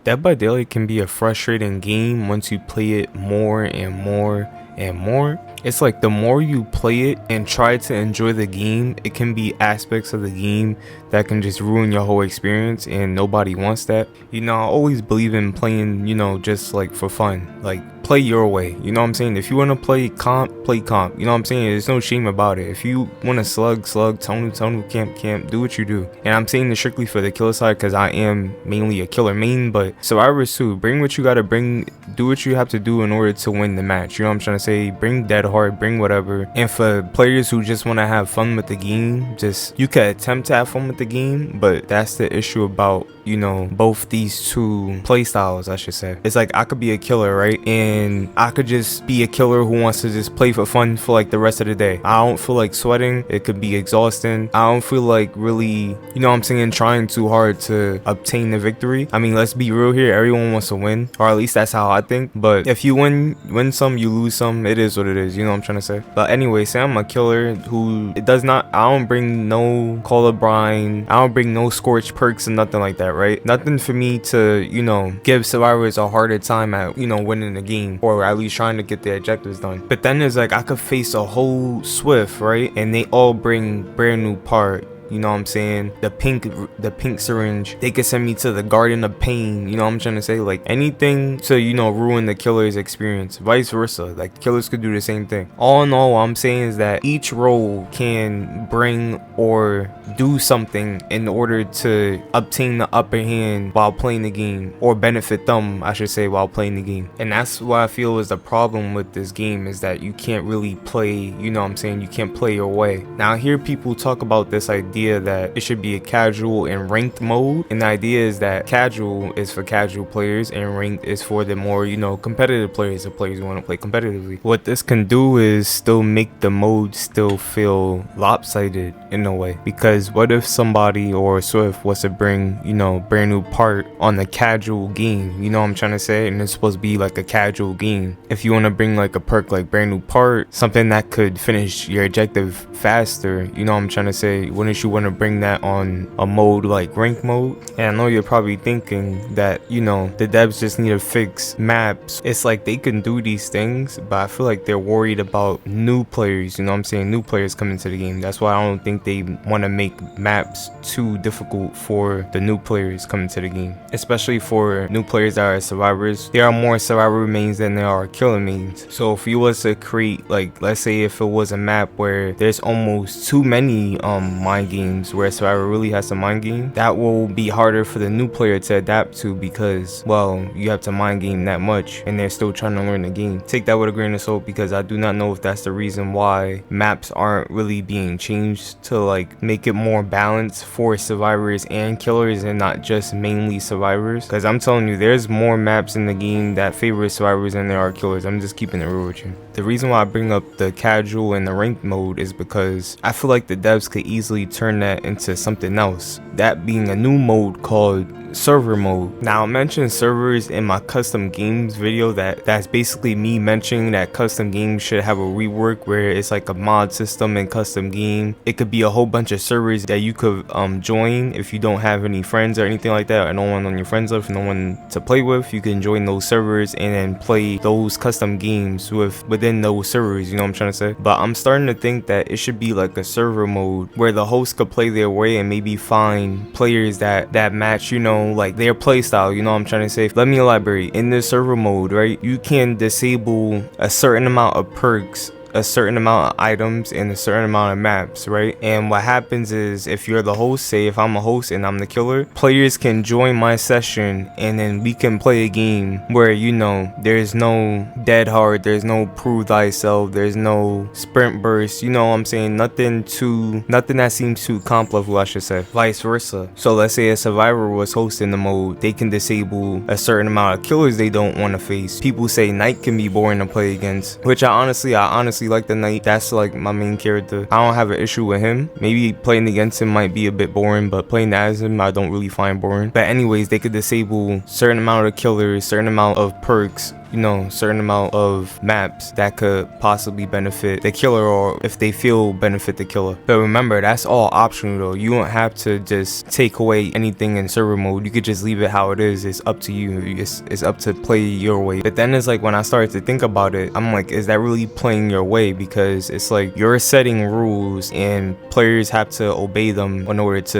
Dead by Daylight can be a frustrating game once you play it more and more and more. It's like the more you play it and try to enjoy the game, it can be aspects of the game that can just ruin your whole experience, and nobody wants that. You know, I always believe in playing, you know, just like for fun. Like, play your way, you know what I'm saying? If you want to play comp, play comp, you know what I'm saying? There's no shame about it. If you want to slug, tonu, camp, do what you do. And I'm saying this strictly for the killer side because I am mainly a killer main, but survivors too, bring what you gotta bring, do what you have to do in order to win the match. You know what I'm trying to say? Bring dead hard, bring whatever. And for players who just want to have fun with the game, just, you can attempt to have fun with the game, but that's the issue about, you know, both these two play styles, I should say. It's like I could be a killer, right? And I could just be a killer who wants to just play for fun for like the rest of the day. I don't feel like sweating. It could be exhausting. I don't feel like really, you know what I'm saying, trying too hard to obtain the victory. I mean, let's be real here. Everyone wants to win, or at least that's how I think. But if you win some, you lose some. It is what it is. You know what I'm trying to say? But anyway, say I'm a killer who it does not, I don't bring no Call of Brine. I don't bring no scorch perks and nothing like that, right? Nothing for me to, you know, give survivors a harder time at, you know, winning the game, or at least trying to get their objectives done. But then there's like, I could face a whole Swift, right? And they all bring brand new part. You know what I'm saying? The pink syringe. They could send me to the Garden of Pain. You know what I'm trying to say? Like anything to, you know, ruin the killer's experience. Vice versa. Like killers could do the same thing. All in all, what I'm saying is that each role can bring or do something in order to obtain the upper hand while playing the game, or benefit them, I should say, while playing the game. And that's what I feel is the problem with this game, is that you can't really play, you know what I'm saying? You can't play your way. Now I hear people talk about this idea that it should be a casual and ranked mode, and the idea is that casual is for casual players and ranked is for the more, you know, competitive players, the players who want to play competitively. What this can do is still make the mode still feel lopsided in a way, because what if somebody or Swift was to bring, you know, brand new part on the casual game, you know what I'm trying to say? And it's supposed to be like a casual game. If you want to bring like a perk like brand new part, something that could finish your objective faster, you know what I'm trying to say, wouldn't you want to bring that on a mode like rank mode? And I know you're probably thinking that, you know, the devs just need to fix maps. It's like they can do these things, but I feel like they're worried about new players, you know what I'm saying, new players coming to the game. That's why I don't think they want to make maps too difficult for the new players coming to the game, especially for new players that are survivors. There are more survivor mains than there are killer mains. So if you was to create, like, let's say if it was a map where there's almost too many mind games where a survivor really has to mind game, that will be harder for the new player to adapt to, because, well, you have to mind game that much and they're still trying to learn the game. Take that with a grain of salt, because I do not know if that's the reason why maps aren't really being changed to like make it more balanced for survivors and killers and not just mainly survivors. Because I'm telling you, there's more maps in the game that favor survivors than there are killers. I'm just keeping it real with you. The reason why I bring up the casual and the ranked mode is because I feel like the devs could easily turn that into something else, that being a new mode called server mode. Now I mentioned servers in my custom games video, that's basically me mentioning that custom games should have a rework where it's like a mod system in custom game. It could be a whole bunch of servers that you could join if you don't have any friends or anything like that, or no one on your friends list, no one to play with. You can join those servers and then play those custom games within those servers, you know what I'm trying to say? But I'm starting to think that it should be like a server mode where the host could play their way and maybe find players that match, you know, like their playstyle, you know what I'm trying to say? Let me elaborate. In this server mode, right, you can disable a certain amount of perks, a certain amount of items, and a certain amount of maps, right? And what happens is, if you're the host, say if I'm a host and I'm the killer, players can join my session and then we can play a game where, you know, there's no dead hard, there's no prove thyself, there's no sprint burst, you know what I'm saying? Nothing that seems too complicated, I should say. Vice versa. So let's say a survivor was hosting the mode, they can disable a certain amount of killers they don't want to face. People say Knight can be boring to play against, which I honestly like the Knight. That's like my main character. I don't have an issue with him. Maybe playing against him might be a bit boring, but playing as him I don't really find boring. But anyways, they could disable certain amount of killers, certain amount of perks, certain amount of maps that could possibly benefit the killer, or if they feel benefit the killer. But remember, that's all optional though. You don't have to just take away anything in server mode. You could just leave it how it is. It's up to you. It's up to play your way. But then it's like, when I started to think about it, I'm like, is that really playing your way? Because it's like you're setting rules and players have to obey them in order to,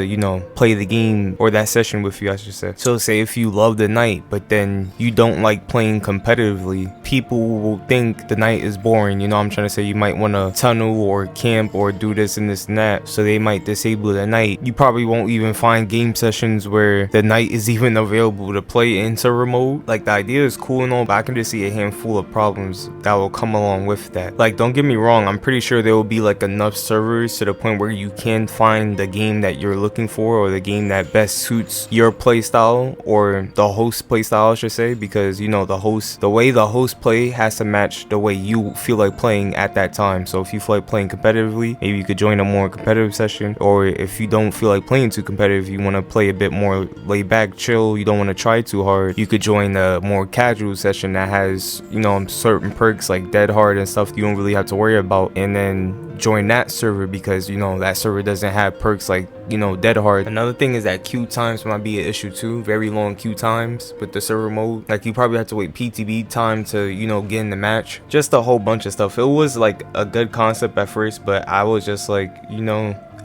play the game or that session with you, I should say. So say if you love the night, but then you don't like playing competitively, people will think the night is boring. I'm trying to say, you might want to tunnel or camp or do this and this and that, so they might disable the night. You probably won't even find game sessions where the night is even available to play in server mode. Like, the idea is cool and all, but I can just see a handful of problems that will come along with that. Like, don't get me wrong, I'm pretty sure there will be like enough servers to the point where you can find the game that you're looking for, or the game that best suits your playstyle, or the host playstyle, I should say, because the way the host play has to match the way you feel like playing at that time. So if you feel like playing competitively, maybe you could join a more competitive session, or if you don't feel like playing too competitive, you want to play a bit more laid back, chill, you don't want to try too hard, you could join a more casual session that has certain perks like dead hard and stuff you don't really have to worry about, and then join that server because that server doesn't have perks like dead hard. Another thing is that queue times might be an issue too. Very long queue times with the server mode. Like, you probably have to wait PTB time to get in the match. Just a whole bunch of stuff. It was like a good concept at first, but I was just like,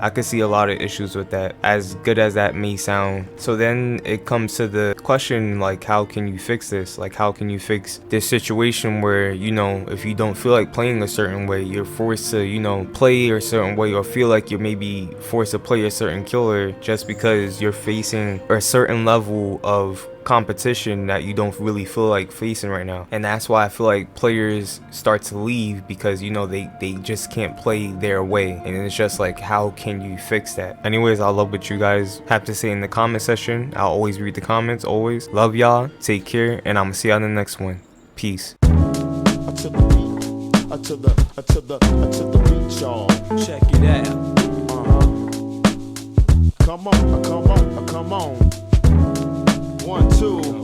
I could see a lot of issues with that, as good as that may sound. So then it comes to the question, like, how can you fix this? Like, how can you fix this situation where, if you don't feel like playing a certain way, you're forced to, play a certain way, or feel like you're maybe forced to play a certain killer just because you're facing a certain level of competition that you don't really feel like facing right now. And that's why I feel like players start to leave, because they just can't play their way. And it's just like, how can you fix that? Anyways, I love what you guys have to say in the comment section. I'll always read the comments, always. Love y'all, take care, and I'm gonna see y'all in the next one. Peace. To the beat, y'all. Check it out. Come on. 1, 2.